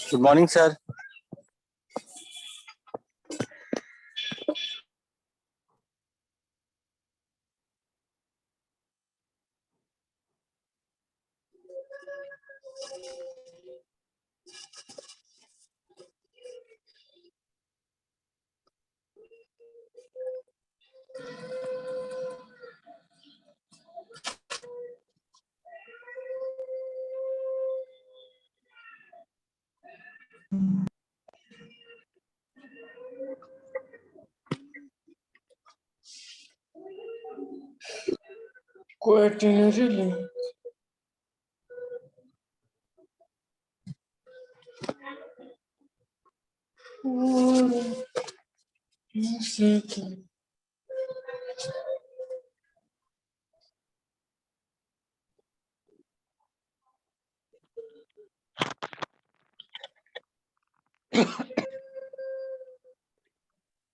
Good morning, sir. Quaternary link.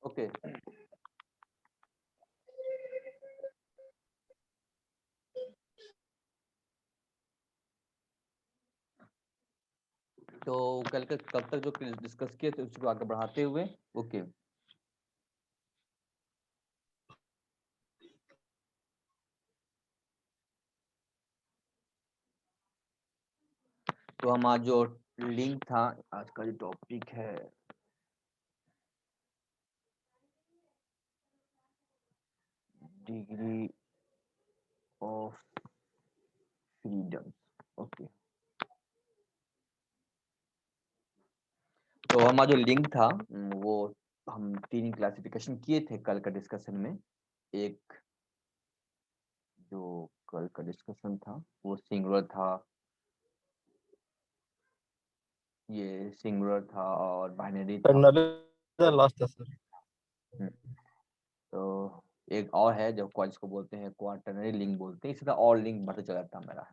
Okay. तो कल तक जो डिस्कस किए थे उसको आगे बढ़ाते हुए ओके तो हमारा जो लिंक था आज का जो टॉपिक है डिग्री ऑफ फ्रीडम ओके तो हमारा जो लिंक था वो हम 3 क्लासिफिकेशन किए थे कल का डिस्कशन में। एक जो कल का डिस्कशन था वो सिंगुलर था, ये सिंगुलर था और बाइनरी था। लास्ट है सर। तो एक और है जो जिसको बोलते हैं क्वाटरनरी लिंक बोलते हैं, इसी तरह और लिंक बढ़ते चला जाता है मेरा।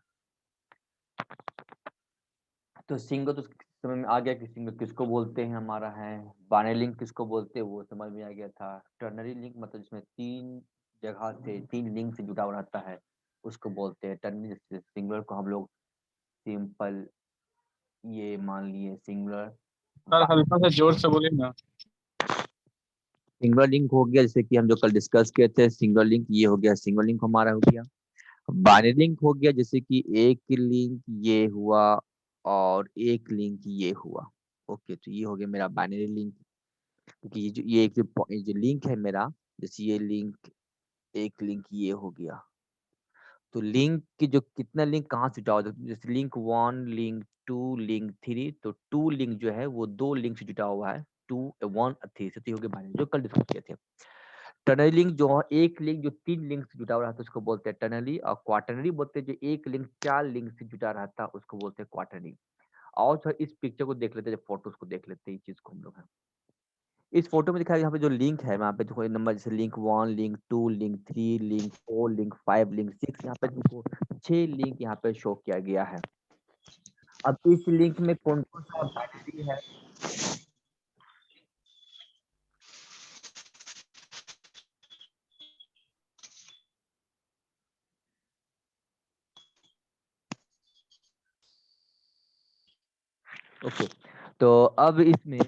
तो सिंगल तो समझ में आ गया कि सिंगल किसको बोलते हैं, हमारा है बाइनरी लिंक किसको बोलते हैं वो समझ में आ गया था। टर्नरी लिंक मतलब जिसमें 3 जगह से 3 लिंक से जुड़ा हुआ रहता है उसको बोलते हैं टर्नरी। जैसे सिंगुलर को हम लोग सिंपल ये मान लिए सिंगुलर। सर हल्का सा जोर से बोलिए ना। सिंगुलर लिंक हो गया जैसे कि हम जो कल डिस्कस किए थे, सिंगुलर लिंक ये हो गया, सिंगुलर लिंक हमारा हो गया। बाइनरी लिंक हो गया जैसे कि एक लिंक ये हुआ और एक लिंक ये हुआ। ओके तो ये हो गया मेरा बाइनरी लिंक, क्योंकि ये जो लिंक है मेरा, जैसे ये लिंक एक लिंक ये हो गया। तो लिंक की जो कितना लिंक कहाँ से जुटा हुआ है, जैसे लिंक 1 लिंक 2 लिंक 3, तो 2 लिंक जो है वो 2 लिंक से जुटा हुआ है, 2 1 3 से। तो ये हो गया बाइनरी जो कल डिस्कस किए थे। टनली लिंक जो है एक लिंक जो 3 लिंक से जुटा हुआ रहता है उसको बोलते हैं टनली, और क्वाटरनरी बोलते हैं जो एक लिंक 4 लिंक से जुटा रहता है उसको बोलते हैं क्वाटरनरी। और सर इस पिक्चर को देख लेते हैं, फोटोज को देख लेते हैं, इस चीज को हम लोग है। इस फोटो में दिखाया यहाँ पे जो लिंक है वहाँ पे देखो नंबर जैसे link 1 link 2 link 3 link 4 link 5 link 6, यहाँ पे तुमको 6 लिंक यहाँ पे शो किया गया है। अब इस लिंक में कौन कौन सा बाइनरी है, ओके तो अब इसमें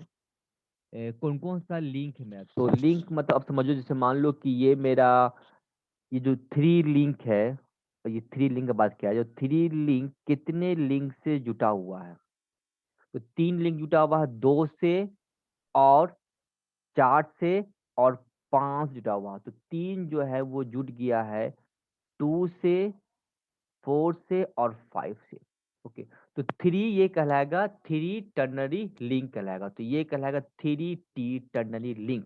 कौन कौन सा लिंक है मेरा। तो लिंक मतलब अब समझो जैसे मान लो कि ये मेरा ये जो 3 लिंक है, और ये 3 लिंक का बात किया है, जो 3 लिंक कितने लिंक से जुटा हुआ है। तो 3 लिंक जुटा हुआ है 2 से और 4 से और 5 जुटा हुआ है। तो 3 जो है वो जुट गया है 2 से 4 से और 5 से। ओके तो 3 ये कहलाएगा 3 टर्नरी लिंक कहलाएगा, तो ये कहलाएगा 3T टर्नरी लिंक।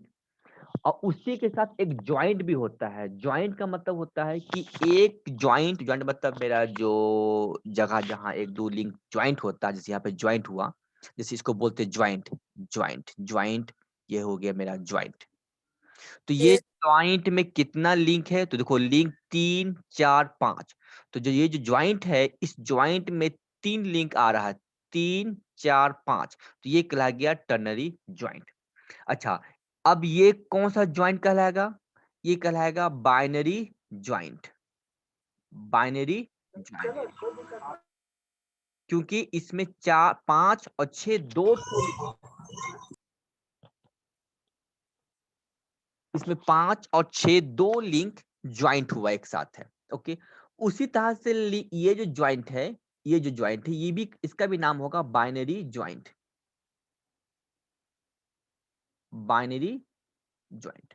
और उसी के साथ एक ज्वाइंट भी होता है। ज्वाइंट का मतलब होता है कि एक ज्वाइंट ज्वाइंट मतलब मेरा जो जगह जहाँ एक दो लिंक ज्वाइंट होता है, जैसे यहाँ पे ज्वाइंट हुआ, जैसे इसको बोलते हैं ज्वाइंट ज्वाइंट ज्वाइंट, ये हो गया मेरा ज्वाइंट। तो ये ज्वाइंट में कितना लिंक है? तो देखो लिंक 3 4 5। तो जो ये जो ज्वाइंट है, इस ज्वाइंट में 3 लिंक आ रहा है, 3 4 5। तो ये कहला गया टर्नरी ज्वाइंट। अच्छा, अब ये कौन सा ज्वाइंट कहलाएगा? ये कहलाएगा बाइनरी ज्वाइंट। बाइनरी ज्वाइंट, क्योंकि इसमें 4 5 और 6 दो इसमें 5 और 6 दो लिंक ज्वाइंट हुआ एक साथ है। ओके, उसी तरह से ये जो ज्वाइंट है, ये जो ज्वाइंट है, ये भी, इसका भी नाम होगा बाइनरी ज्वाइंट। बाइनरी ज्वाइंट,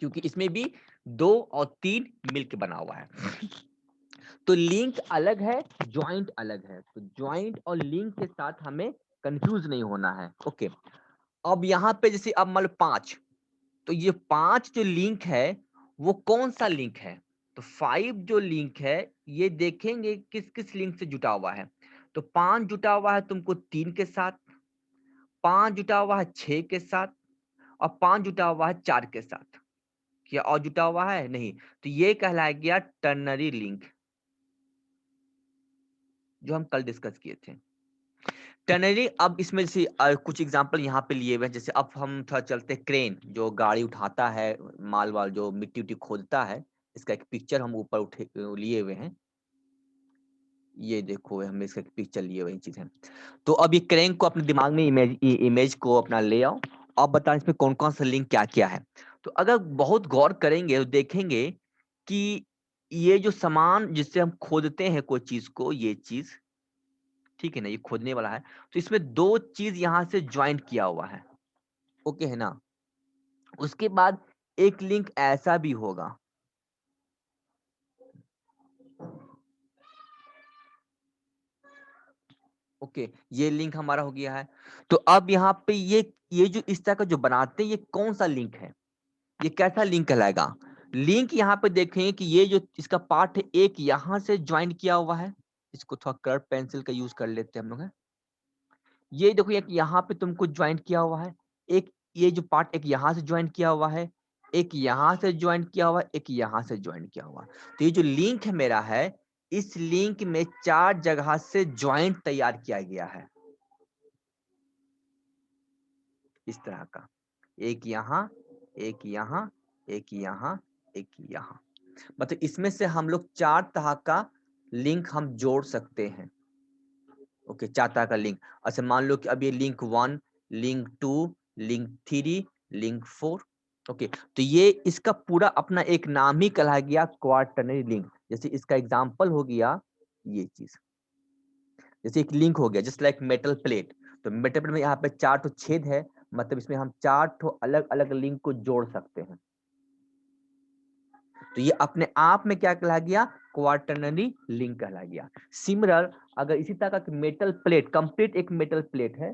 क्योंकि इसमें भी 2 और 3 मिलकर बना हुआ है। तो लिंक अलग है, ज्वाइंट अलग है। तो ज्वाइंट और लिंक के साथ हमें कंफ्यूज नहीं होना है। ओके, अब यहाँ पे जैसे अब मान लो 5, तो ये 5 जो लिंक है वो कौन सा लिंक है? तो 5 जो लिंक है, ये देखेंगे किस किस लिंक से जुटा हुआ है। तो 5 जुटा हुआ है तुमको 3 के साथ, 5 जुटा हुआ है 6 के साथ, और 5 जुटा हुआ है 4 के साथ। क्या और जुटा हुआ है? नहीं। तो ये कहलाया गया टर्नरी लिंक, जो हम कल डिस्कस किए थे। टर्नरी, अब इसमें से कुछ एग्जांपल यहाँ पे लिए हुए हैं। जैसे अब हम थोड़ा चलते, क्रेन जो गाड़ी उठाता है, माल वाल जो मिट्टी उट्टी खोदता है, इसका एक पिक्चर हम ऊपर उठे लिए हुए हैं। ये देखो, हम इसका एक पिक्चर लिए हुए चीज है। तो अब ये क्रेन को अपने दिमाग में इमेज को अपना ले आओ। अब बताओ इसमें कौन कौन सा लिंक क्या क्या है। तो अगर बहुत गौर करेंगे तो देखेंगे कि ये जो सामान जिससे हम खोदते हैं कोई चीज को, ये चीज, ठीक है ना, ये खोदने वाला है, तो इसमें 2 चीज यहां से ज्वाइंट किया हुआ है। ओके है ना। उसके बाद एक लिंक ऐसा भी होगा। ओके, ये लिंक हमारा हो गया है। तो अब यहाँ पे ये जो इस तरह का जो बनाते हैं, ये कौन सा लिंक है? ये कैसा लिंक कहलाएगा? लिंक यहाँ पे देखें कि ये जो इसका पार्ट है, एक यहां से ज्वाइंट किया हुआ है। इसको थोड़ा कर्व पेंसिल का यूज कर लेते हैं हम लोग, है। ये देखो, एक यहाँ पे तुमको ज्वाइंट किया हुआ है, एक ये जो पार्ट एक यहाँ से ज्वाइंट किया हुआ है, एक यहाँ से ज्वाइंट किया हुआ है, एक यहाँ से ज्वाइंट किया हुआ है। तो ये जो लिंक है मेरा है, इस लिंक में 4 जगह से ज्वाइंट तैयार किया गया है, इस तरह का। एक यहाँ, एक यहाँ, एक यहाँ, एक यहाँ। मतलब इसमें से हम लोग 4 तरह का लिंक हम जोड़ सकते हैं। ओके, 4 तरह का लिंक। अच्छा, मान लो कि अब ये link 1, link 2, link 3, link 4। Okay, तो ये इसका पूरा अपना एक नाम ही कहला गया क्वार्टरनरी लिंक। जैसे इसका एग्जांपल हो गया ये चीज, जैसे एक लिंक हो गया जस्ट लाइक मेटल प्लेट। तो मेटल प्लेट में यहाँ पे 4 तो छेद है, मतलब इसमें हम 4 तो अलग अलग लिंक को जोड़ सकते हैं। तो ये अपने आप में क्या कहला गया? क्वार्टरनरी लिंक कहला गया। सिमिलर, अगर इसी तरह का मेटल प्लेट, कंप्लीट एक मेटल प्लेट है,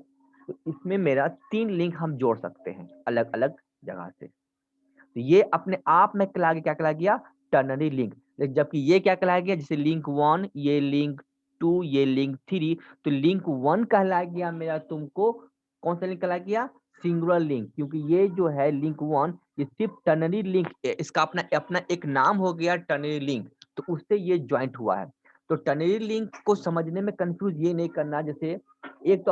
तो इसमें मेरा 3 लिंक हम जोड़ सकते हैं अलग अलग जगह से। तो ये अपने आप में कहला गया, क्या कहला गया? Ternary link. जबकि ये क्या कहला गया? जैसे लिंक 1, ये लिंक 2, ये लिंक 3। तो लिंक 1 कहला गया मेरा तुमको, कौन सा लिंक कहला गया? सिंगुलर लिंक, क्योंकि ये जो है लिंक 1, ये सिर्फ टर्नरी लिंक, इसका अपना अपना एक नाम हो गया टर्नरी लिंक, तो उससे ये ज्वाइंट हुआ है। तो टर्नरी लिंक को समझने में कंफ्यूज ये नहीं करना। जैसे एक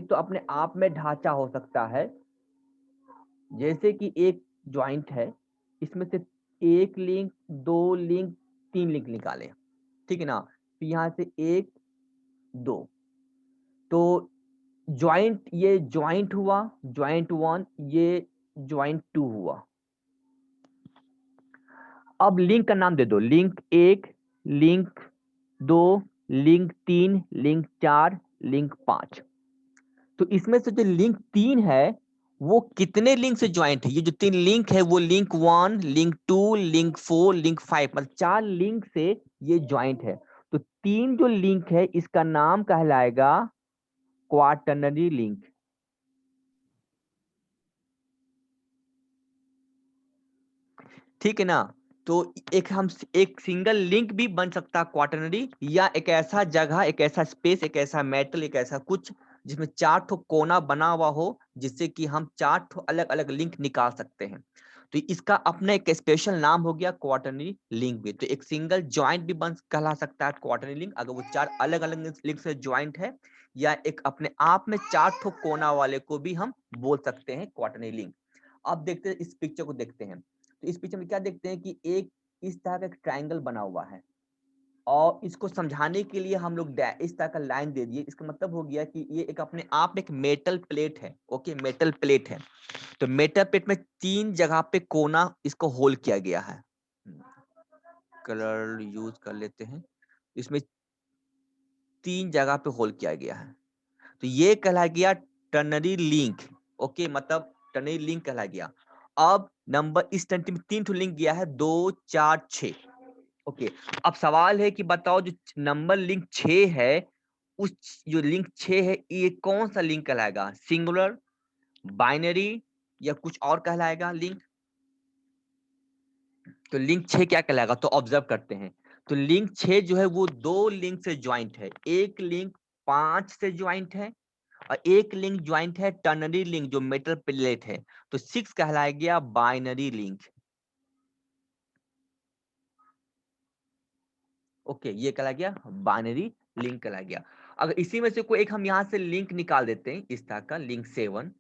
तो अपने आप में ढांचा हो सकता है, जैसे कि एक ज्वाइंट है, इसमें से 1 लिंक, 2 लिंक, 3 लिंक निकाले, ठीक है ना। तो यहाँ से 1 2, तो ज्वाइंट, ये ज्वाइंट हुआ, ज्वाइंट 1, ये ज्वाइंट 2 हुआ। अब लिंक का नाम दे दो, link 1, link 2, link 3, link 4, link 5। तो इसमें से जो लिंक 3 है, वो कितने लिंक से ज्वाइंट है? ये जो 3 लिंक है, वो लिंक 1, लिंक 2, लिंक 4, लिंक 5, मतलब 4 लिंक से ये ज्वाइंट है। तो 3 जो लिंक है, इसका नाम कहलाएगा क्वार्टरनरी लिंक। ठीक है ना। तो एक सिंगल लिंक भी बन सकता है क्वार्टरनरी, या एक ऐसा जगह, एक ऐसा स्पेस, एक ऐसा मेटल, एक ऐसा कुछ जिसमें 4 ठो कोना बना हुआ हो, जिससे कि हम 4 ठो अलग अलग लिंक निकाल सकते हैं। तो इसका अपना एक स्पेशल नाम हो गया क्वाटरनरी लिंक भी। तो एक सिंगल ज्वाइंट भी बन कहला सकता है क्वाटरनरी लिंक, अगर वो 4 अलग अलग लिंक से ज्वाइंट है, या एक अपने आप में 4 ठो कोना वाले को भी हम बोल सकते हैं क्वाटरनरी लिंक। अब देखते हैं इस पिक्चर को देखते हैं। तो इस पिक्चर में क्या देखते हैं कि एक इस तरह का एक ट्रायंगल बना हुआ है, और इसको समझाने के लिए हम लोग इस तरह का लाइन दे दिए। इसका मतलब हो गया कि ये एक अपने आप में एक मेटल प्लेट है। ओके, मेटल प्लेट है। तो मेटल प्लेट में 3 जगह पे कोना इसको होल किया गया है। कलर यूज कर लेते हैं। इसमें 3 जगह पे होल किया गया है, तो ये कहला गया टर्नरी लिंक। ओके, मतलब टर्नरी लिंक कहला गया। अब नंबर इस टर्न में 3 ठो लिंक गया है, 2 4 6। ओके, अब सवाल है कि बताओ जो नंबर लिंक 6 है, उस जो लिंक 6 है, ये कौन सा लिंक कहलाएगा? सिंगुलर, बाइनरी, या कुछ और कहलाएगा लिंक? तो लिंक 6 क्या कहलाएगा? तो ऑब्जर्व करते हैं। तो लिंक 6 जो है वो 2 लिंक से ज्वाइंट है। एक लिंक 5 से ज्वाइंट है, और एक लिंक ज्वाइंट है टर्नरी लिंक जो मेटल प्लेट है। तो 6 कहलाएगा बाइनरी लिंक। ओके, ये कहला गया बाइनरी लिंक कहला गया। अगर इसी में से कोई एक हम यहां से लिंक निकाल देते हैं, इस तरह का लिंक 7,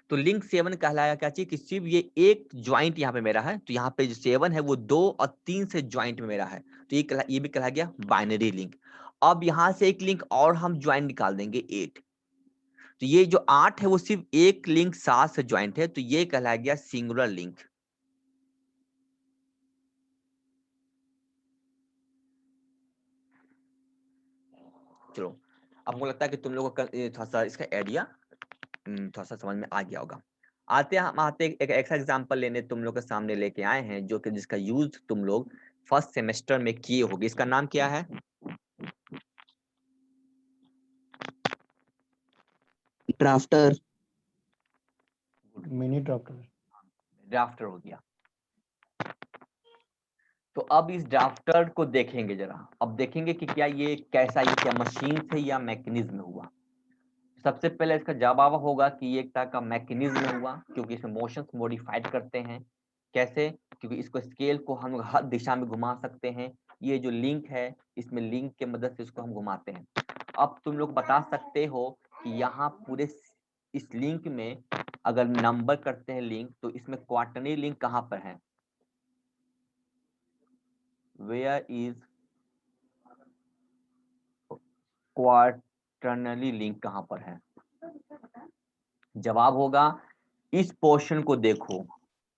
तो लिंक 7 कहलाया क्या चाहिए कि सिर्फ ये एक ज्वाइंट यहाँ पे मेरा है, तो यहाँ पे जो 7 है वो 2 और 3 से ज्वाइंट में मेरा है, तो ये भी कहला गया बाइनरी लिंक। अब यहाँ से एक लिंक और हम ज्वाइंट निकाल देंगे 8, तो ये जो 8 है वो सिर्फ एक लिंक 7 से ज्वाइंट है, तो ये कहला गया सिंगुलर लिंक। चलो, अब मुझे लगता है कि तुम लोगों को थोड़ा सा इसका आइडिया थोड़ा सा समझ में आ गया होगा। हम आते एक ऐसा एग्जांपल लेने तुम लोग के सामने लेके आए हैं, जो कि जिसका यूज तुम लोग फर्स्ट सेमेस्टर में किए होगे। इसका नाम क्या है? ड्राफ्टर। Mini drafter. ड्राफ्टर हो गया। तो अब इस ड्राफ्टर को देखेंगे जरा। अब देखेंगे कि क्या ये कैसा, ये क्या मशीन से या मैकेनिज्म में हुआ। सबसे पहले इसका जवाब होगा कि ये एक तरह का मैकेनिज्म में हुआ, क्योंकि इसमें मोशंस मॉडिफाइड करते हैं। कैसे? क्योंकि इसको स्केल को हम लोग हर दिशा में घुमा सकते हैं। ये जो लिंक है, इसमें लिंक के मदद से इसको हम घुमाते हैं। अब तुम लोग बता सकते हो कि यहाँ पूरे इस लिंक में अगर नंबर करते हैं लिंक, तो इसमें क्वार्टरनरी लिंक कहाँ पर है? वेयर इज क्वार्टरनरी लिंक कहाँ पर है? जवाब होगा इस पोर्शन को देखो।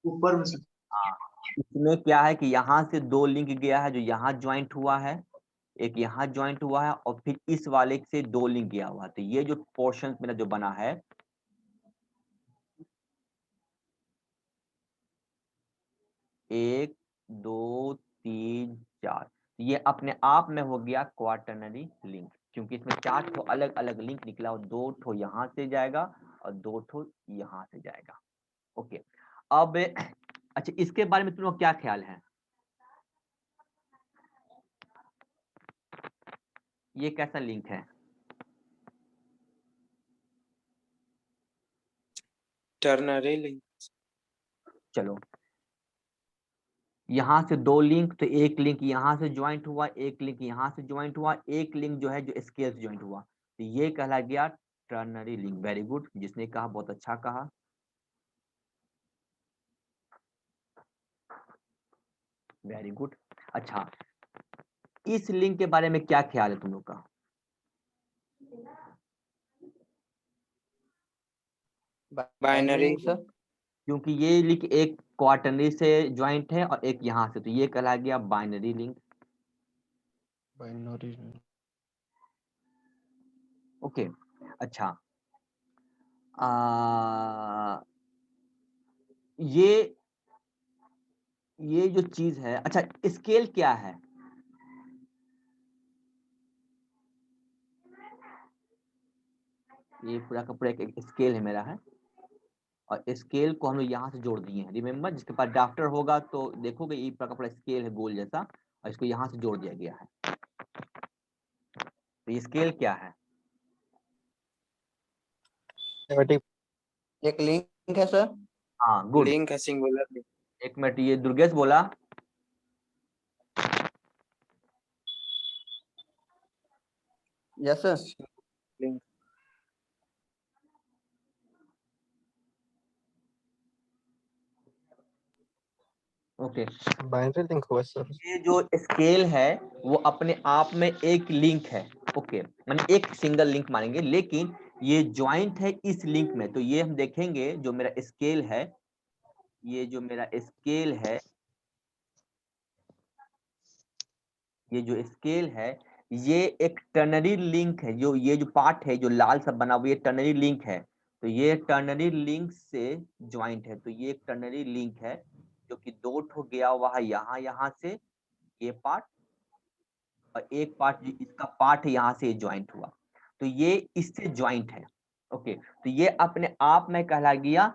ऊपर में हाँ, इसमें क्या है कि यहाँ से 2 लिंक गया है, जो यहाँ ज्वाइंट हुआ है, एक यहाँ ज्वाइंट हुआ है, और फिर इस वाले से 2 लिंक गया हुआ है। तो ये जो पोर्शन मेरा जो बना है, 1 2 3 4, ये अपने आप में हो गया क्वार्टरनरी लिंक, क्योंकि इसमें 4 ठो अलग अलग लिंक निकला, और 2 ठो यहाँ से जाएगा और 2 ठो यहाँ से जाएगा। ओके, अब अच्छा, इसके बारे में तुम लोग क्या ख्याल है? ये कैसा लिंक है? Ternary link. चलो, यहाँ से 2 लिंक, तो एक लिंक यहाँ से ज्वाइंट हुआ, एक लिंक यहाँ से ज्वाइंट हुआ, एक लिंक जो है जो स्केल से ज्वाइंट हुआ, तो ये कहला गया टर्नरी लिंक। वेरी गुड, जिसने कहा बहुत अच्छा कहा। Very good. अच्छा, इस लिंक के बारे में क्या ख्याल है तुम लोग का? Binary sir. क्योंकि ये लिंक एक क्वार्टरनरी से ज्वाइंट है और एक यहाँ से, तो ये कहला गया बाइनरी लिंक। बाइनरी। ओके, अच्छा, ये जो चीज है, अच्छा, स्केल क्या है? ये पूरा का पूरा एक स्केल है मेरा है, और स्केल को हम लोग यहाँ से जोड़ दिए हैं। रिमेम्बर, जिसके पास ड्राफ्टर होगा तो देखोगे ये पूरा का पूरा स्केल है गोल जैसा, और इसको यहाँ से जोड़ दिया गया है। तो ये स्केल क्या है? एक लिंक है सर। हाँ गुड। लिंक है सिंगुलर लिंक। एक मिनट, ये दुर्गेश बोला। Yes sir. Link okay, binary link हुआ सर। ये जो स्केल है वो अपने आप में एक लिंक है। ओके, मैंने एक सिंगल लिंक मानेंगे, लेकिन ये ज्वाइंट है इस लिंक में। तो ये हम देखेंगे जो मेरा स्केल है, ये जो मेरा स्केल है, ये जो स्केल है, ये एक टर्नरी लिंक है। जो ये जो पार्ट है जो लाल सब बना हुआ, ये टर्नरी लिंक है। तो ये टर्नरी लिंक से ज्वाइंट है। तो ये एक टर्नरी लिंक है जो कि दो ठो गया हुआ है यहाँ से ये पार्ट, और एक पार्ट इसका पार्ट यहाँ से ज्वाइंट हुआ। तो ये इससे ज्वाइंट है। ओके, तो ये अपने आप में कहला गया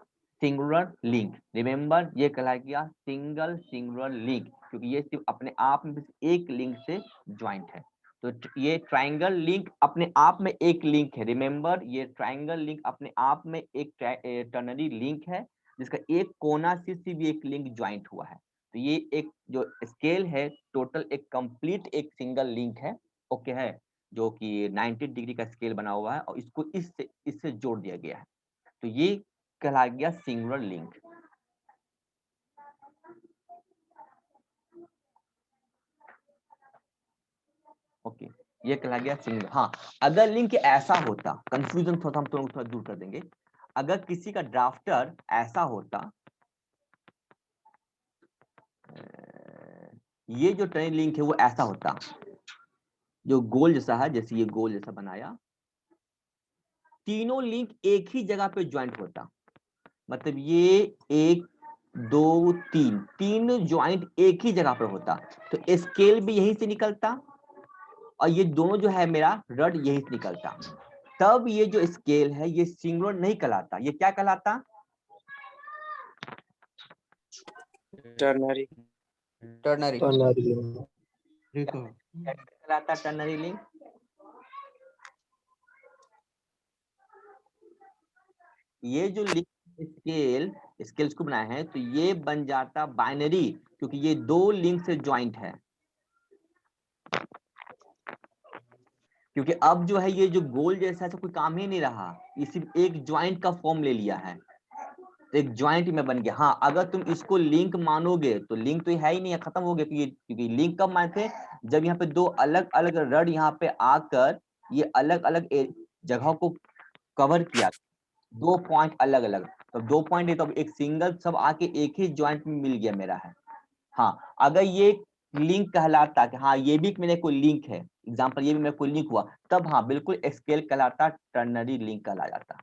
सिंगुलर लिंक। रिमेंबर, ये कहला गया सिंगुलर लिंक, क्योंकि ये सिर्फ अपने आप में एक लिंक से ज्वाइंट है। तो ये ट्रायंगल लिंक अपने आप में एक लिंक है। रिमेंबर, ये ट्रायंगल लिंक अपने आप में एक टर्नरी लिंक है जिसका एक कोना से सिर्फ एक लिंक ज्वाइंट हुआ है। तो ये एक जो स्केल है टोटल एक कंप्लीट एक सिंगल लिंक है। ओके है, जो कि 90 डिग्री का स्केल बना हुआ है और इसको इससे जोड़ दिया गया है। तो ये कहला गया सिंगुलर लिंक। ओके, ये कहला गया सिंगुलर। हाँ, अगर लिंक ऐसा होता, कंफ्यूजन थोड़ा हम थोड़ा दूर कर देंगे। अगर किसी का ड्राफ्टर ऐसा होता, ये जो ट्रेन लिंक है वो ऐसा होता, जो गोल जैसा है, जैसे ये गोल जैसा बनाया, तीनों लिंक एक ही जगह पे ज्वाइंट होता। मतलब ये एक दो तीन, तीन ज्वाइंट एक ही जगह पर होता। तो स्केल भी यहीं से निकलता और ये दोनों जो है मेरा रड यहीं से निकलता। तब ये जो स्केल है ये सिंगुलर नहीं कहलाता, ये क्या कहलाता? टर्नरी। टर्नरी क्या कहलाता टर्नरी लिंक? ये जो लिंक स्केल स्केल्स को बनाए हैं तो ये बन जाता बाइनरी, क्योंकि ये दो लिंक से ज्वाइंट है। क्योंकि अब जो है ये जो गोल जैसा है, कोई काम ही नहीं रहा, ये सिर्फ एक ज्वाइंट का फॉर्म ले लिया है, तो एक ज्वाइंट में बन गया। हाँ, अगर तुम इसको लिंक मानोगे तो लिंक तो है ही नहीं है, खत्म हो गया। क्योंकि लिंक कब मानते? जब यहाँ पे दो अलग अलग रड यहाँ पे आकर ये अलग अलग जगहों को कवर किया, दो पॉइंट अलग अलग, तो दो पॉइंट है तो एक सिंगल सब आके एक ही ज्वाइंट में मिल गया मेरा है। हाँ, अगर ये लिंक कहलाता कि हाँ ये भी मेरे कोई लिंक है, एग्जांपल ये भी मेरा कोई लिंक हुआ, तब हाँ बिल्कुल स्केल कहलाता, टर्नरी लिंक कहला जाता,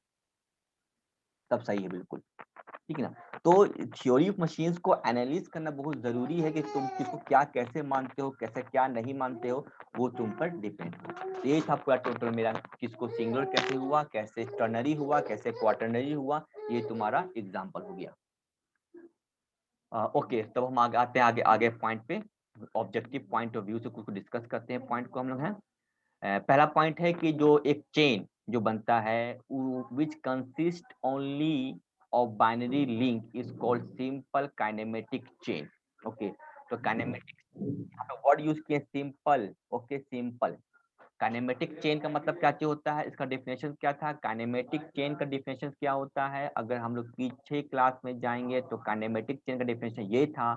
तब सही है बिल्कुल, ठीक है ना। तो थ्योरी ऑफ मशीन्स को एनालिसिस करना बहुत जरूरी है कि तुम किसको क्या कैसे मानते हो, कैसे क्या नहीं मानते हो, वो तुम पर डिपेंड हो। तो यही था पूरा टोटल मेरा, किसको सिंगुलर कैसे हुआ, कैसे टर्नरी हुआ, कैसे क्वाटर्नरी हुआ, ये तुम्हारा एग्जाम्पल हो गया। ओके, तब हम आगे आते हैं, आगे पॉइंट पे, ऑब्जेक्टिव पॉइंट ऑफ व्यू से कुछ डिस्कस करते हैं। पॉइंट को हम लोग हैं, पहला पॉइंट है कि जो एक चेन जो बनता है which consist only of binary link is called simple kinematic chain. Okay, तो काइनेमेटिक यहाँ पे वर्ड यूज किए simple. Okay, simple. Kinematic chain का मतलब क्या चीज होता है, इसका डेफिनेशन क्या था? काइनेमेटिक चेन का डेफिनेशन क्या होता है? अगर हम लोग पीछे क्लास में जाएंगे तो काइनेमेटिक चेन का डेफिनेशन ये था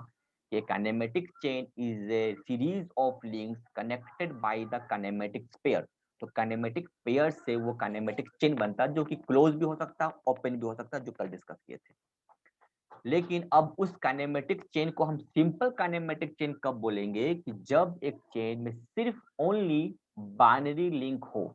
कि kinematic chain is a series of links connected by the kinematic pair. तो काइनेमेटिक पेयर से वो काइनेमेटिक चेन बनता है, जो कि क्लोज भी हो सकता, ओपन भी हो सकता, जो कल डिस्कस किए थे। लेकिन अब उस काइनेमेटिक चेन को हम सिंपल काइनेमेटिक चेन कब बोलेंगे? कि जब एक चेन में सिर्फ ओनली बाइनरी लिंक हो,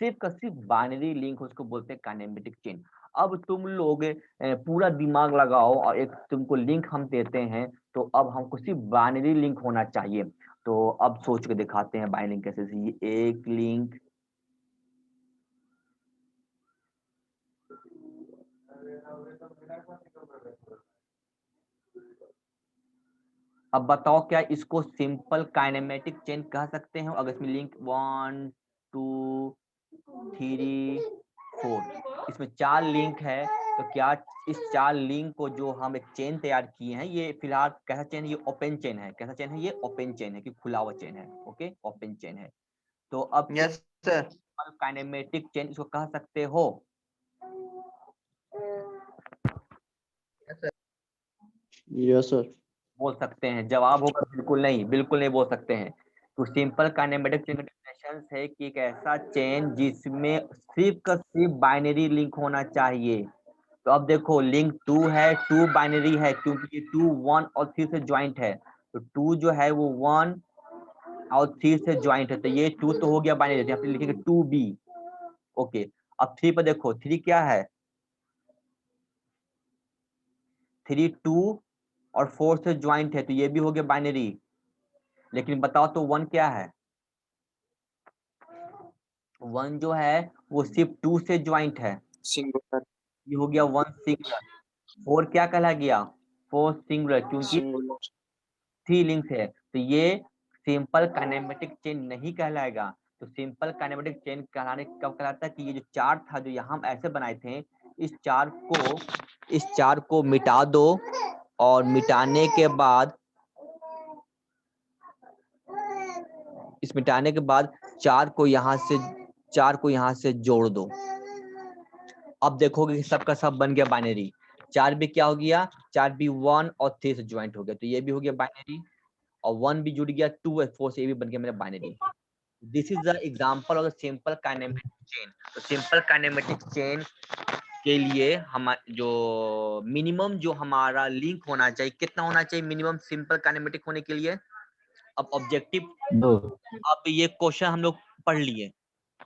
सिर्फ का सिर्फ बाइनरी लिंक हो, उसको बोलते हैं काइनेमेटिक चेन। अब तुम लोग पूरा दिमाग लगाओ और एक तुमको लिंक हम देते हैं, तो अब हमको सिर्फ बाइनरी लिंक होना चाहिए। तो अब सोच के दिखाते हैं बाइनरी कैसे। ये एक लिंक, अब बताओ क्या इसको सिंपल काइनेमेटिक चेन कह सकते हैं? अगर इसमें लिंक 1 2 3 4, इसमें 4 लिंक है। तो क्या इस 4 लिंक को जो हम एक चेन तैयार किए हैं, ये फिलहाल कैसा चेन है? ये ओपन चेन है। कैसा चेन है? ये ओपन चेन है, कि खुला हुआ चेन है। ओके, ओपन चेन है। तो अब यस सर। काइनेमेटिक चेन इसको कह सकते हो। Yes sir. बोल सकते हैं? जवाब होगा बिल्कुल नहीं, बिल्कुल नहीं बोल सकते हैं। तो सिंपल काइनेमेटिक चेन का डेफिनेशन है कि एक ऐसा चेन जिसमें सिर्फ का सिर्फ बाइनरी लिंक होना चाहिए। तो अब देखो, लिंक 2 है, 2 बाइनरी है, क्योंकि ये 2 1 और 3 से ज्वाइंट है। तो 2 जो है वो 1 और 3 से ज्वाइंट है, तो ये 2 तो हो गया बाइनरी, यहाँ पे लिखेंगे 2b। ओके, अब 3 पर देखो, 3 क्या है? 3 2 और 4 से ज्वाइंट है, तो ये भी हो गया बाइनरी। लेकिन बताओ तो 1 क्या है? 1 जो है वो सिर्फ 2 से ज्वाइंट है, सिंगुलर। ये हो गया 1 सिंगुलर। 4 क्या कहला गया? 4 सिंगुलर, क्योंकि सिंगुलर। 3 लिंक्स है। तो ये सिंपल काइनेमेटिक चेन नहीं कहलाएगा। तो सिंपल काइनेमेटिक चेन कहलाने कब कहलाता है? कि ये जो चार्ट था, जो यहाँ हम ऐसे बनाए थे, इस चार को मिटा दो, और मिटाने के बाद चार को यहाँ से जोड़ दो। अब देखोगे कि सबका सब बन गया बाइनरी। 4 भी क्या हो गया? 4 भी 1 और 3 से ज्वाइंट हो गया, तो ये भी हो गया बाइनरी। और 1 भी जुड़ गया 2 और 4 से, ये भी बन गया मेरा binary. This is the example of the simple kinematic chain. तो सिंपल काइनेमेटिक चेन के लिए हम जो मिनिमम जो हमारा लिंक होना चाहिए, कितना होना चाहिए मिनिमम सिंपल काइनेमेटिक होने के लिए? अब ऑब्जेक्टिव 2, अब ये क्वेश्चन हम लोग पढ़ लिए,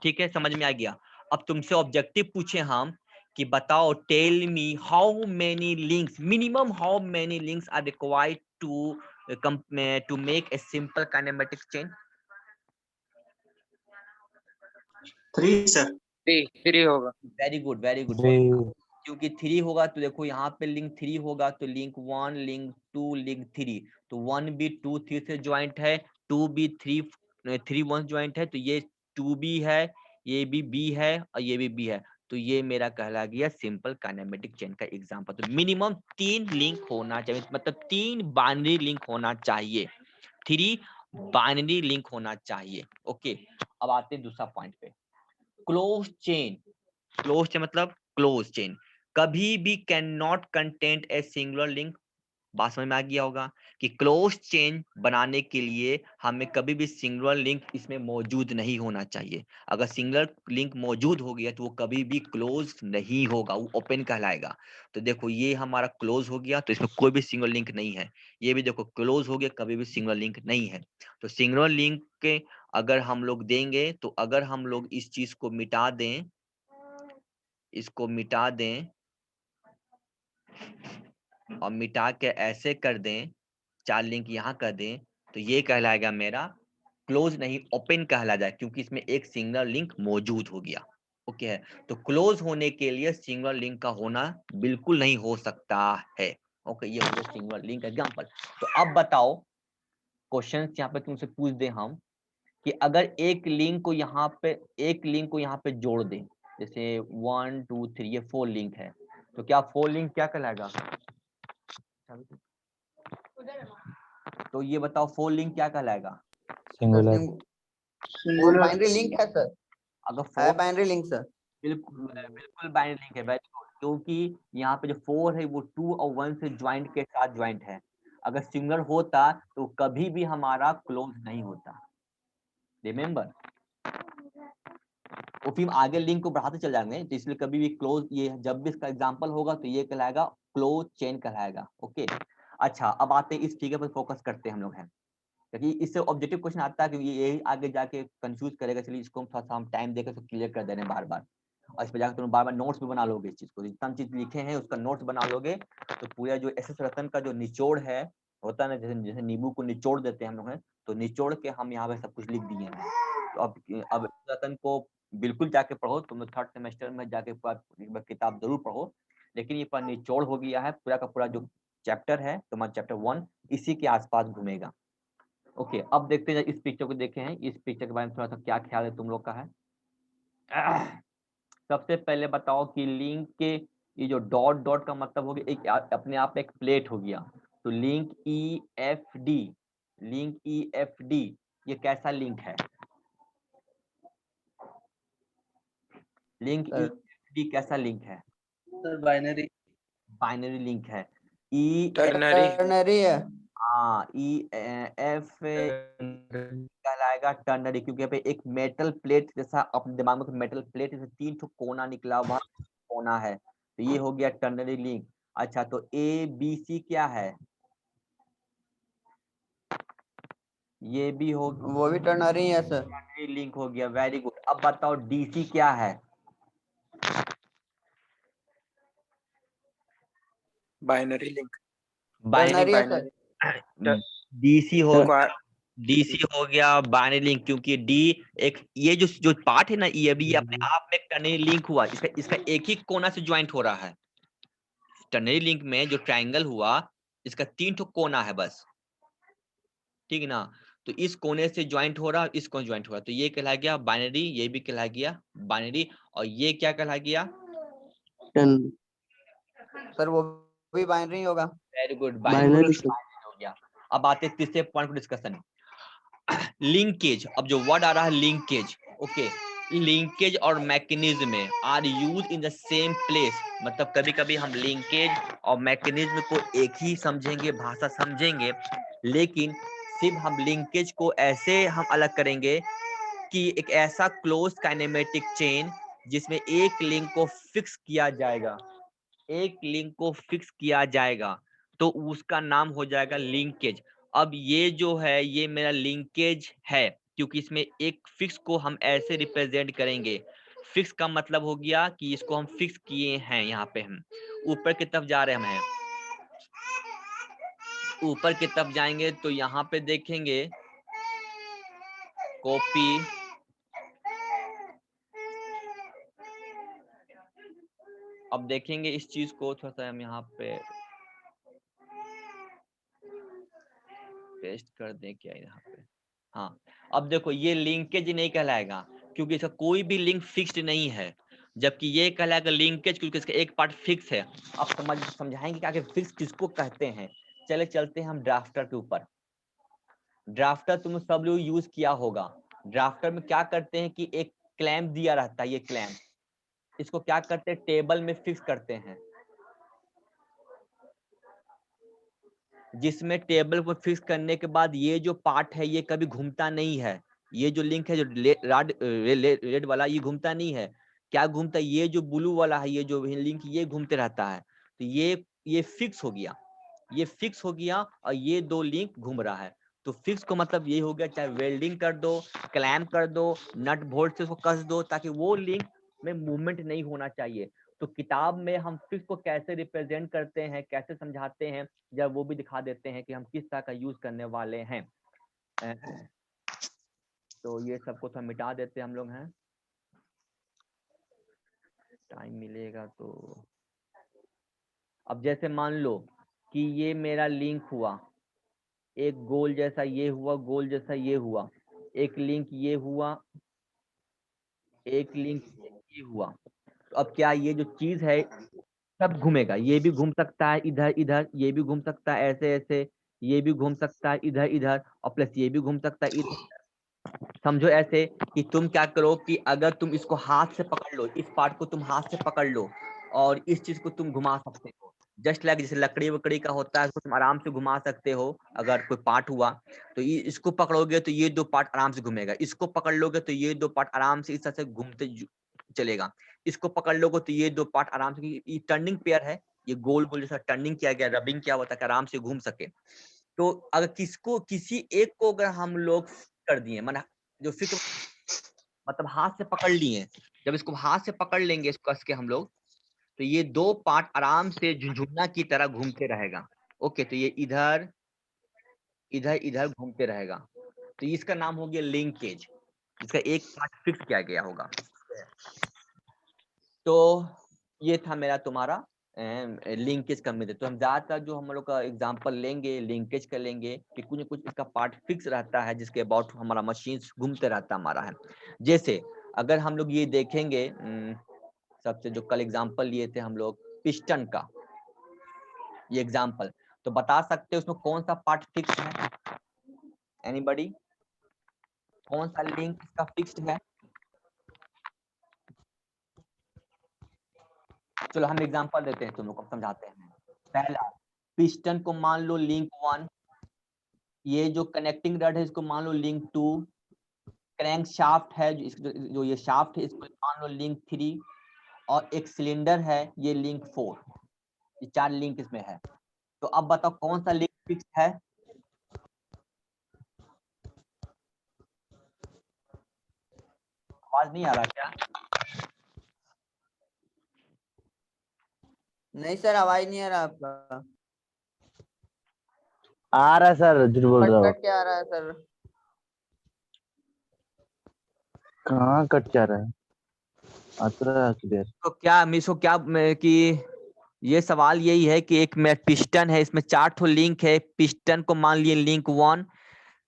ठीक है, समझ में आ गया। अब तुमसे ऑब्जेक्टिव पूछे हम कि बताओ, tell me how many links, minimum how many links are required to make a simple kinematic chain? 3 sir. 3 होगा। Very good, very good. क्योंकि 3 होगा तो देखो यहाँ पे लिंक 3 होगा, तो लिंक 1, लिंक 2, लिंक 3। तो 1 भी 2 3 से ज्वाइंट है, 2 भी 3 1 ज्वाइंट है, तो ये 2 भी है, ये भी बी है, और ये भी बी है। तो ये मेरा कहला गया सिंपल काइनेमेटिक चेन का एग्जांपल। तो मिनिमम 3 लिंक होना चाहिए, मतलब 3 बाइनरी लिंक होना चाहिए, 3 बाइनरी लिंक होना चाहिए। ओके, अब आते हैं दूसरा पॉइंट पे। Close chain. क्लोज चेन मतलब क्लोज चेन कभी भी can not content a singular link. बात समझ में आ गया होगा कि क्लोज चेन बनाने के लिए हमें कभी भी सिंगुलर लिंक इसमें मौजूद नहीं होना चाहिए। अगर सिंगुलर लिंक मौजूद हो गया तो वो कभी भी क्लोज नहीं होगा, वो ओपन कहलाएगा। तो देखो, ये हमारा क्लोज हो गया, तो इसमें कोई भी सिंगुलर लिंक नहीं है। ये भी देखो क्लोज हो गया, कभी भी सिंगुलर लिंक नहीं है। तो सिंगुलर लिंक के अगर हम लोग देंगे, तो अगर हम लोग इस चीज को मिटा दें, इसको मिटा दें और मिटा के ऐसे कर दें, 4 लिंक यहाँ कर दें, तो ये कहलाएगा मेरा क्लोज नहीं, ओपन कहला जाए, क्योंकि इसमें एक सिंगल लिंक मौजूद हो गया। ओके है, तो क्लोज होने के लिए सिंगल लिंक का होना बिल्कुल नहीं हो सकता है। ओके, ये हो गया सिंगल लिंक एग्जांपल। तो अब बताओ, क्वेश्चन यहाँ पे तुमसे पूछ दे हम कि अगर एक लिंक को यहाँ पे जोड़ दें, जैसे 1 2 3, ये 4 लिंक है, तो क्या 4 लिंक क्या कहलाएगा? तो ये बताओ, 4 लिंक क्या कहलाएगा? सिंगुलर। बाइनरी लिंक है सर। अगर है 4, बाइनरी लिंक सर। बिल्कुल बाइनरी लिंक है, वेरी गुड, क्योंकि यहाँ पे जो 4 है वो 2 और 1 से ज्वाइंट के साथ ज्वाइंट है। अगर सिंगुलर होता तो कभी भी हमारा क्लोज नहीं होता, रिमेम्बर। वो फिर आगे लिंक को बढ़ाते चल जाएंगे, तो इसलिए कभी भी क्लोज, ये जब भी इसका एग्जांपल होगा तो ये कहलाएगा क्लोज चेन कहलाएगा। ओके, अच्छा, अब आते हैं इस फिगर पर फोकस करते हैं हम लोग हैं, क्योंकि इससे ऑब्जेक्टिव क्वेश्चन आता है, क्योंकि यही आगे जाके कंफ्यूज करेगा। चलिए इसको हम थोड़ा सा हम टाइम देकर क्लियर कर दे रहे हैं बार बार, और इस पर जाकर तुम बार बार नोट्स भी बना लोगे। इस चीज को जितना चीज लिखे हैं उसका नोट्स बना लोगे, तो पूरा जो एस एस रतन का जो निचोड़ है, होता है ना, जैसे जैसे नींबू को निचोड़ देते हैं हम लोग हैं, तो निचोड़ के हम यहाँ पे सब कुछ लिख दिए हैं। तो अब रतन को बिल्कुल जाके पढ़ो, तुम 3rd सेमेस्टर में जाके पूरा किताब जरूर पढ़ो, लेकिन ये पर निचोड़ हो गया है, पूरा का पूरा जो चैप्टर है तुम्हारा चैप्टर 1 इसी के आसपास घूमेगा। ओके, अब देखते हैं, इस पिक्चर को देखे हैं, इस पिक्चर के बारे में थोड़ा सा क्या ख्याल है तुम लोग का है। सबसे पहले बताओ कि लिंक के ये जो डॉट डॉट का मतलब हो गया एक अपने आप में एक प्लेट हो गया। तो link E F D, link E F D ये कैसा लिंक है? लिंक ई सर एफ डी कैसा लिंक है? बाइनरी। बाइनरी लिंक है। ई टर्नरी। टर्नरी है। हाँ ई एफ कहलाएगा टर्नरी, क्योंकि यहाँ पे एक मेटल प्लेट जैसा अपने दिमाग में मेटल प्लेट जैसे 3 ठो कोना निकला हुआ कोना है, तो ये हो गया टर्नरी लिंक। अच्छा तो ए बी सी क्या है? ये भी हो वो भी टर्नरी है सर। टर्नरी लिंक हो गया, वेरी गुड। अब बताओ डीसी क्या है? Binary link. टर्नरी है सर। डीसी हो स्क्वायर। डीसी हो गया बाइनरी लिंक, क्योंकि डी एक ये जो पार्ट है ना ये अभी अपने आप में टर्नरी लिंक हुआ, इसका एक ही कोना से ज्वाइंट हो रहा है। टर्नरी लिंक में जो ट्रायंगल हुआ इसका 3 ठो कोना है बस, ठीक है ना? तो इस कोने से ज्वाइंट हो रहा, इस कोने ज्वाइंट हो रहा, तो ये कहला गया बाइनरी, ये भी कहला गया बाइनरी, और ये क्या कहला गया? सर वो भी बाइनरी होगा। वेरी गुड, बाइनरी हो गया। अब आते हैं तीसरे पॉइंट को डिस्कशन, लिंकेज। अब जो वर्ड आ रहा है लिंकेज, ओके, लिंकेज और मैकेनिज्म में are used in the same place. मतलब कभी कभी हम लिंकेज और मैकेनिज्म को एक ही समझेंगे, भाषा समझेंगे, लेकिन सिर्फ हम लिंकेज को ऐसे हम अलग करेंगे कि एक ऐसा क्लोज काइनेमेटिक चेन जिसमें एक लिंक को फिक्स किया जाएगा, एक लिंक को फिक्स किया जाएगा, तो उसका नाम हो जाएगा लिंकेज। अब ये जो है ये मेरा लिंकेज है, क्योंकि इसमें एक फिक्स को हम ऐसे रिप्रेजेंट करेंगे। फिक्स का मतलब हो गया कि इसको हम फिक्स किए हैं। यहाँ पे हम ऊपर की तरफ जा रहे हैं, ऊपर की तरफ जाएंगे तो यहाँ पे देखेंगे कॉपी, अब देखेंगे इस चीज को थोड़ा सा हम यहाँ पे पेस्ट कर दें क्या यहाँ पे। हाँ, अब देखो ये लिंकेज नहीं कहलाएगा क्योंकि इसका कोई भी लिंक फिक्स्ड नहीं है, जबकि ये कहलाएगा लिंकेज क्योंकि इसका एक पार्ट फिक्स है। अब समझाएंगे कि आगे फिक्स किसको कहते हैं। चले चलते हैं हम ड्राफ्टर के ऊपर। ड्राफ्टर तुम सब लोग यूज किया होगा। ड्राफ्टर में क्या करते हैं कि एक क्लैंप दिया रहता है, ये क्लैंप, इसको क्या करते हैं टेबल में फिक्स करते हैं, जिसमें टेबल को फिक्स करने के बाद ये जो पार्ट है ये कभी घूमता नहीं है। ये जो लिंक है जो रेड वाला ये घूमता नहीं है। क्या घूमता है? ये जो ब्लू वाला है, ये जो लिंक ये घूमते रहता है। तो ये फिक्स हो गया, ये फिक्स हो गया और ये दो लिंक घूम रहा है। तो फिक्स को मतलब ये हो गया, चाहे वेल्डिंग कर दो, क्लैम्प कर दो, नट बोल्ट से उसको कस दो, ताकि वो लिंक में मूवमेंट नहीं होना चाहिए। तो किताब में हम फिक्स को कैसे रिप्रेजेंट करते हैं, कैसे समझाते हैं, जब वो भी दिखा देते हैं कि हम किस तरह का यूज करने वाले हैं। तो ये सबको तो मिटा देते हम लोग हैं, टाइम मिलेगा तो। अब जैसे मान लो कि ये मेरा लिंक हुआ, एक गोल जैसा ये हुआ, गोल जैसा ये हुआ, एक लिंक ये हुआ, एक लिंक ये हुआ। तो अब क्या ये जो चीज है सब घूमेगा, ये भी घूम सकता है इधर इधर, ये भी घूम सकता है ऐसे ऐसे, ये भी घूम सकता है इधर इधर, और प्लस ये भी घूम सकता है इधर। समझो ऐसे कि तुम क्या करो कि अगर तुम इसको हाथ से पकड़ लो, इस पार्ट को तुम हाथ से पकड़ लो और इस चीज को तुम घुमा सकते हो, जस्ट लाइक जैसे लकड़ी वकड़ी का होता है उसको तुम आराम से घुमा सकते हो। अगर कोई पार्ट हुआ तो इसको पकड़ोगे तो ये दो पार्ट आराम से घूमेगा, इसको पकड़ लोगे तो ये दो पार्ट आराम से इस तरह से घूमते चलेगा, इसको पकड़ लोगे तो ये दो पार्ट आराम से, ये टर्निंग पेयर है, ये गोल गोल जैसा टर्निंग किया गया, रबिंग किया हुआ ताकि आराम से घूम सके। तो अगर किसी एक को अगर हम लोग कर दिए, माना जो फिक्र मतलब हाथ से पकड़ लिए, जब इसको हाथ से पकड़ लेंगे इसको कस के हम लोग, तो ये दो पार्ट आराम से झुनझुना की तरह घूमते रहेगा। ओके, तो ये इधर इधर इधर घूमते रहेगा, तो इसका नाम हो गया लिंकेज, इसका एक पार्ट फिक्स किया गया होगा। तो ये था मेरा तुम्हारा लिंकेज का मेथड। तो हम ज्यादातर जो हम लोग का एग्जांपल लेंगे लिंकेज का लेंगे कि कुछ न कुछ इसका पार्ट फिक्स रहता है जिसके अबाउट हमारा मशीन घूमते रहता हमारा है। जैसे अगर हम लोग ये देखेंगे सबसे जो कल एग्जांपल लिए थे हम लोग पिस्टन का, ये एग्जांपल, तो बता सकते हैं उसमें कौन सा पार्ट फिक्स है? एनीबॉडी, कौन सा लिंक इसका फिक्स्ड है? चलो हम एग्जांपल देते हैं, तुम लोग को समझाते हैं। पहला, पिस्टन को मान लो लिंक 1, ये जो कनेक्टिंग रड है इसको मान लो लिंक 2, क्रैंक शाफ्ट है जो ये शाफ्ट है इसको मान लो लिंक 3, और एक सिलेंडर है ये लिंक 4। ये 4 लिंक इसमें है। तो अब बताओ कौन सा लिंक फिक्स है? आवाज नहीं आ रहा क्या? नहीं सर, आवाज नहीं आ रहा आपका। आ रहा है सर, झूठ बोल कट रहा हो। कट के आ रहा है सर। कहाँ कट जा रहा है? आता क्लियर। तो क्या मिसो क्या कि ये सवाल यही है कि एक में पिस्टन है, इसमें 4 ठो लिंक है। पिस्टन को मान लिए लिंक 1,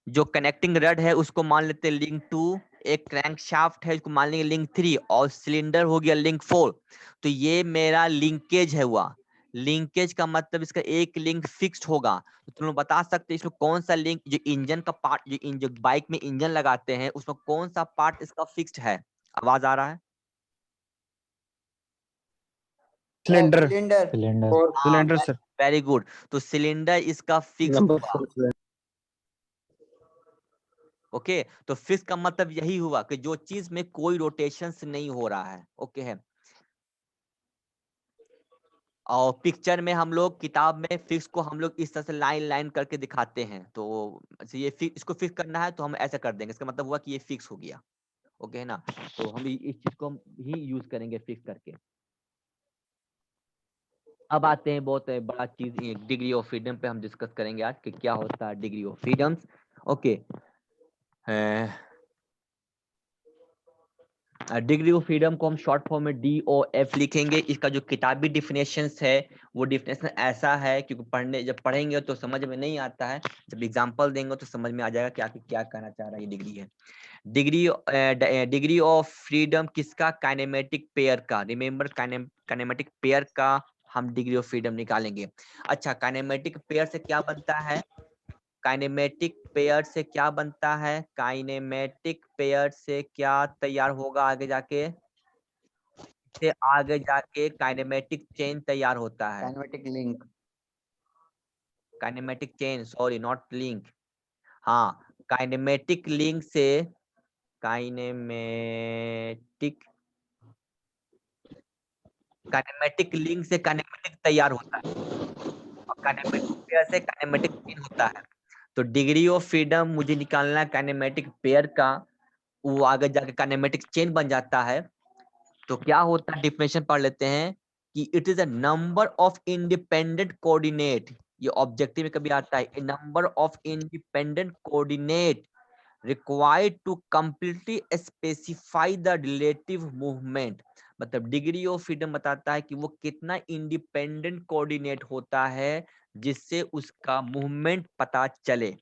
जो कनेक्टिंग रड है उसको मान लेते हैं लिंक 2, एक क्रैंक शाफ्ट है उसको मान लेंगे लिंक 3, और सिलेंडर हो गया लिंक 4। तो ये मेरा लिंकेज है हुआ। लिंकेज का मतलब इसका एक लिंक फिक्स्ड होगा। तो तुम लोग बता सकते हैं इसमें कौन सा लिंक, जो इंजन का पार्ट, जो बाइक में इंजन लगाते हैं उसमें कौन सा पार्ट इसका फिक्स्ड है? आवाज आ रहा है? Cylinder cylinder. सिलेंडर। और हाँ, सिलेंडर सर। Very good. तो सिलेंडर इसका फिक्स नंबर हुआ। 4 सिलेंडर। ओके, तो फिक्स का मतलब यही हुआ कि जो चीज में कोई रोटेशन नहीं हो रहा है। ओके है। और पिक्चर में हम लोग, किताब में फिक्स को हम लोग इस तरह से लाइन लाइन करके दिखाते हैं। तो ये इसको फिक्स करना है तो हम ऐसा कर देंगे, इसका मतलब हुआ कि ये फिक्स हो गया। ओके है ना? तो हम इस चीज को ही यूज करेंगे फिक्स करके। अब आते हैं बहुत बड़ा चीज, डिग्री ऑफ फ्रीडम पे हम डिस्कस करेंगे आज कि क्या होता है degree of freedom. Okay, degree of freedom को हम शॉर्ट फॉर्म में DOF लिखेंगे। इसका जो किताबी डिफिनेशन है वो डिफिनेशन ऐसा है, क्योंकि जब पढ़ेंगे तो समझ में नहीं आता है, जब एग्जांपल देंगे तो समझ में आ जाएगा कि आखिर क्या कहना चाह रहा है ये डिग्री है। डिग्री ऑफ फ्रीडम किसका? काइनेमेटिक पेयर का। रिमेंबर, काइनेमेटिक पेयर का हम डिग्री ऑफ फ्रीडम निकालेंगे। अच्छा, काइनेमेटिक पेयर से क्या बनता है? काइनेमेटिक पेयर से क्या बनता है? काइनेमेटिक पेयर से क्या तैयार होगा आगे जाके? से आगे जाके काइनेमेटिक चेन तैयार होता है। Kinematic link. Kinematic chain, sorry not link. हाँ, काइनेमेटिक लिंक से काइनेमेटिक काइनेमेटिक लिंक से काइनेमेटिक तैयार होता है, और काइनेमेटिक पेयर से काइनेमेटिक चेन होता है। तो डिग्री ऑफ फ्रीडम मुझे निकालना है काइनेमेटिक पेयर का, वो आगे जाके काइनेमेटिक चेन बन जाता है। तो क्या होता है, डिफिनेशन पढ़ लेते हैं कि it is a number of independent coordinate. ये ऑब्जेक्टिव में कभी आता है, number of independent coordinate required to completely specify the relative movement. मतलब डिग्री ऑफ फ्रीडम बताता है कि वो कितना इंडिपेंडेंट कोऑर्डिनेट होता है जिससे उसका मूवमेंट पता चले।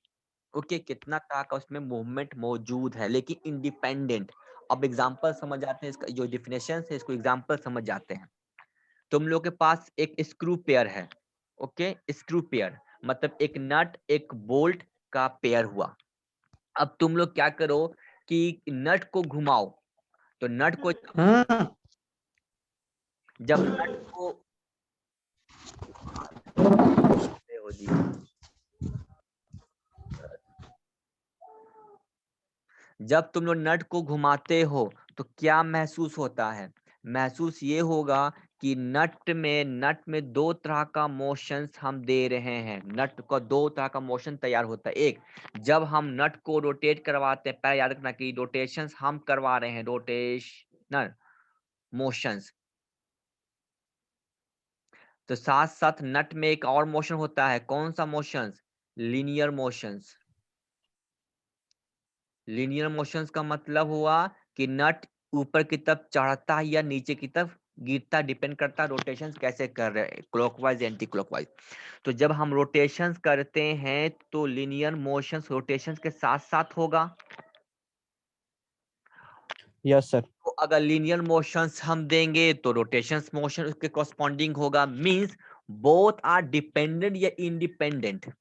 ओके, कितना तरह का उसमें मूवमेंट मौजूद है लेकिन इंडिपेंडेंट। अब एग्जांपल समझ आते हैं, इसका जो डिफिनेशन है इसको एग्जांपल समझ जाते हैं। तुम लोग के पास एक स्क्रू पेयर है। ओके, स्क्रू पेयर मतलब एक नट एक बोल्ट का पेयर हुआ। अब तुम लोग क्या करो कि नट को घुमाओ। तो नट को जब नट को हो जी, जब तुम लोग नट को घुमाते हो तो क्या महसूस होता है? महसूस ये होगा कि नट में 2 तरह का मोशंस हम दे रहे हैं। नट का 2 तरह का मोशन तैयार होता है। एक, जब हम नट को रोटेट करवाते हैं, पहले याद रखना कि रोटेशंस हम करवा रहे हैं, रोटेशनल मोशंस। तो साथ साथ नट में एक और मोशन होता है, कौन सा motions? Linear motions. Linear motions का मतलब हुआ कि नट ऊपर की तरफ चढ़ता है या नीचे की तरफ गिरता, डिपेंड करता है रोटेशंस कैसे कर रहे हैं, क्लॉकवाइज एंटी क्लॉकवाइज। तो जब हम रोटेशंस करते हैं तो लीनियर मोशंस रोटेशंस के साथ साथ होगा। Yes sir. तो अगर लीनियर मोशंस हम देंगे तो रोटेशंस मोशन उसके कॉरस्पॉन्डिंग होगा, मींस बोथ आर डिपेंडेंट या independent.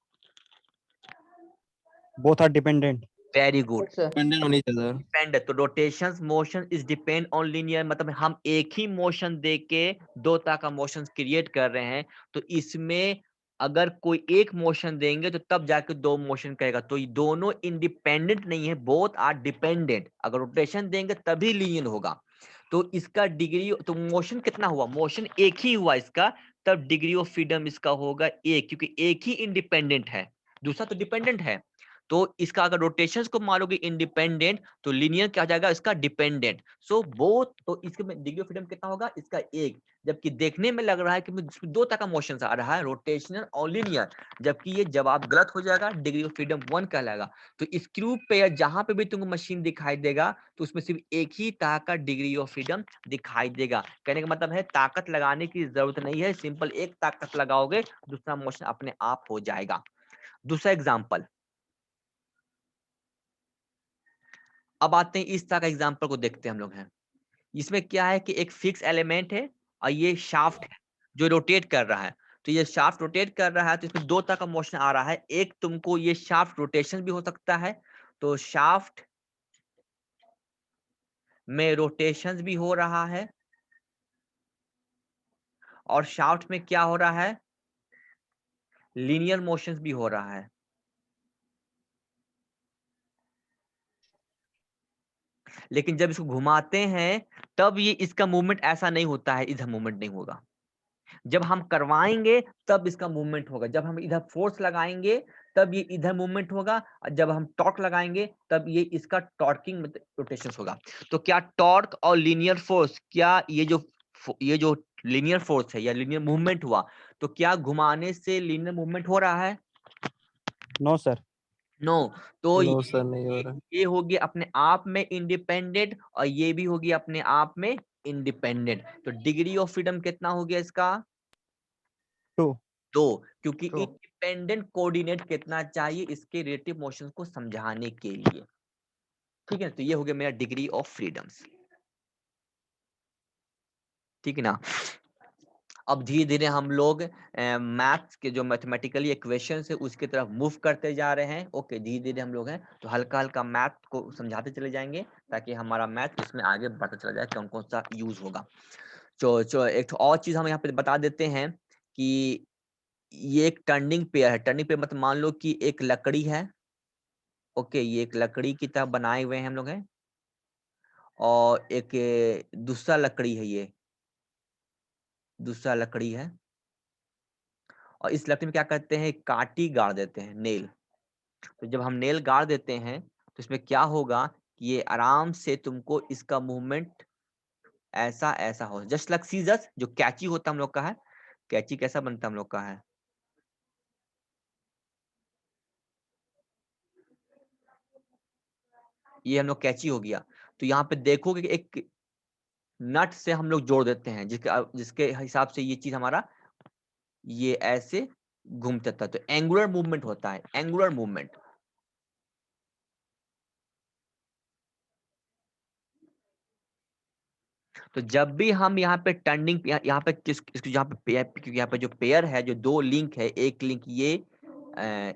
Both are dependent. Very good, Yes, sir. Dependent on each other. Depend. तो rotations motion is depend on linear, मतलब हम एक ही मोशन देके दो तरह का मोशन क्रिएट कर रहे हैं, तो इसमें अगर कोई एक मोशन देंगे तो तब जाके दो मोशन करेगा, तो ये दोनों इंडिपेंडेंट नहीं है, बोथ आर डिपेंडेंट। अगर रोटेशन देंगे तभी लीनियर होगा। तो इसका डिग्री, तो मोशन कितना हुआ, मोशन एक ही हुआ इसका, तब डिग्री ऑफ फ्रीडम इसका होगा एक, क्योंकि एक ही इंडिपेंडेंट है, दूसरा तो डिपेंडेंट है। तो इसका अगर रोटेशंस को मारोगे इंडिपेंडेंट तो लीनियर क्या हो जाएगा इसका डिपेंडेंट। सो बोथ, तो इसके में डिग्री ऑफ फ्रीडम कितना होगा इसका एक, जबकि देखने में लग रहा है कि इसमें दो तरह का मोशन आ रहा है, रोटेशनल और लीनियर, जबकि ये जवाब गलत हो जाएगा, डिग्री ऑफ फ्रीडम 1 कहलाएगा। तो स्क्रू पे जहां पे भी तुमको मशीन दिखाई देगा तो उसमें सिर्फ एक ही तरह का डिग्री ऑफ फ्रीडम दिखाई देगा। कहने का मतलब है ताकत लगाने की जरूरत नहीं है, सिंपल एक ताकत लगाओगे दूसरा मोशन अपने आप हो जाएगा। दूसरा एग्जाम्पल, अब आते हैं इस तरह का एग्जांपल को देखते हैं हम लोग हैं। इसमें क्या है कि एक फिक्स एलिमेंट है और ये शाफ्ट है जो रोटेट कर रहा है। तो ये शाफ्ट रोटेट कर रहा है तो इसमें दो तरह का मोशन आ रहा है, एक तुमको ये शाफ्ट रोटेशन भी हो सकता है, तो शाफ्ट में रोटेशन भी हो रहा है, और शाफ्ट में क्या हो रहा है, लीनियर मोशन भी हो रहा है। लेकिन जब इसको घुमाते हैं तब ये इसका मूवमेंट ऐसा नहीं होता है, इधर मूवमेंट नहीं होगा। जब हम करवाएंगे तब इसका मूवमेंट होगा, जब हम इधर फोर्स लगाएंगे तब ये इधर मूवमेंट होगा, और जब हम टॉर्क लगाएंगे तब ये इसका टॉर्किंग रोटेशन होगा। तो क्या टॉर्क और लीनियर फोर्स, क्या ये जो लीनियर फोर्स है या लीनियर मूवमेंट हुआ, तो क्या घुमाने से लीनियर मूवमेंट हो रहा है? No sir. नो। तो नो सर, नहीं हो रहा। ये होगी अपने आप में इंडिपेंडेंट और ये भी होगी अपने आप में इंडिपेंडेंट। तो डिग्री ऑफ फ्रीडम कितना हो गया इसका? 2। दो, क्योंकि इंडिपेंडेंट कोऑर्डिनेट कितना चाहिए इसके रिलेटिव मोशन को समझाने के लिए। ठीक है, तो ये हो गया मेरा डिग्री ऑफ फ्रीडम्स। ठीक है ना। अब धीरे धीरे हम लोग मैथ्स के जो मैथमेटिकली इक्वेशन है उसकी तरफ मूव करते जा रहे हैं। ओके, धीरे धीरे हम लोग हैं तो हल्का हल्का मैथ को समझाते चले जाएंगे ताकि हमारा मैथ इसमें आगे बढ़ता चला जाए, कौन कौन सा यूज होगा। तो एक और चीज हम यहाँ पे बता देते हैं कि ये एक टर्निंग पेयर है। टर्निंग पेयर मतलब मान लो कि एक लकड़ी है, ओके, ये एक लकड़ी की तरह बनाए हुए हैं हम लोग हैं, और एक दूसरा लकड़ी है, ये दूसरा लकड़ी है, और इस लकड़ी में क्या करते हैं, काटी गाड़ देते हैं, नेल। तो जब हम नेल गाड़ देते हैं तो इसमें क्या होगा कि ये आराम से तुमको इसका मूवमेंट ऐसा ऐसा हो, जस्ट लाइक सीजर्स, जो कैची होता है हम लोग का है। कैची कैसा बनता है हम लोग का है, ये हम लोग कैची हो गया। तो यहाँ पे देखोगे कि एक नट से हम लोग जोड़ देते हैं जिसके जिसके हिसाब से ये चीज हमारा ये ऐसे घूम जाता है, तो एंगुलर मूवमेंट होता है, एंगुलर मूवमेंट। तो जब भी हम यहाँ पे टर्निंग, यहाँ पे यहाँ पे पेयर, क्योंकि यहाँ पे जो पेयर है, जो दो लिंक है, एक लिंक ये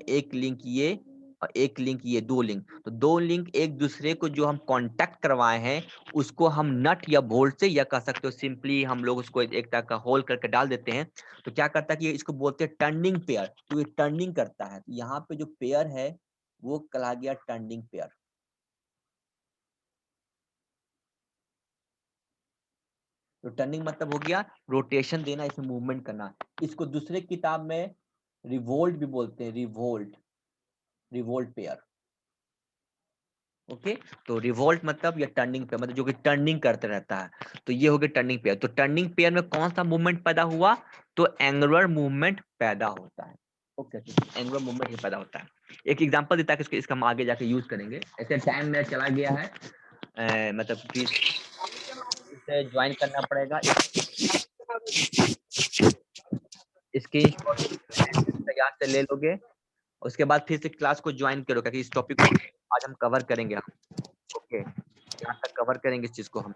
एक लिंक ये और एक लिंक ये, दो लिंक, तो दो लिंक एक दूसरे को जो हम कांटेक्ट करवाए हैं उसको हम नट या बोल्ट से, या कह सकते हो सिंपली हम लोग उसको एक तरह का होल करके डाल देते हैं। तो क्या करता है कि इसको बोलते हैं टर्निंग पेयर, तो ये टर्निंग करता है। तो यहाँ पे जो पेयर है वो कहा गया टर्निंग पेयर। तो टर्निंग मतलब हो गया रोटेशन देना, इसमें मूवमेंट करना। इसको दूसरे किताब में रिवोल्ट भी बोलते हैं, रिवोल्ट, रिवोल्ट पेयर। ओके, तो रिवोल्ट मतलब या टर्निंग पेयर मतलब जो कि टर्निंग करते रहता है। तो ये हो गया टर्निंग पेयर। तो टर्निंग पेयर में कौन सा मूवमेंट पैदा हुआ, तो एंगुलर मूवमेंट पैदा होता है। ओके, तो एंगुलर मूवमेंट ही पैदा होता है। एक एग्जांपल देता है कि इसका हम आगे जाके यूज करेंगे। ऐसे टाइम मेरा चला गया है, मतलब कि इसे ज्वाइन करना पड़ेगा। स्क्रीनशॉट तैयार से ले लोगे, उसके बाद फिर से क्लास को ज्वाइन करो, क्योंकि इस टॉपिक को आज हम कवर करेंगे। ओके, यहाँ तक कवर करेंगे इस चीज को हम।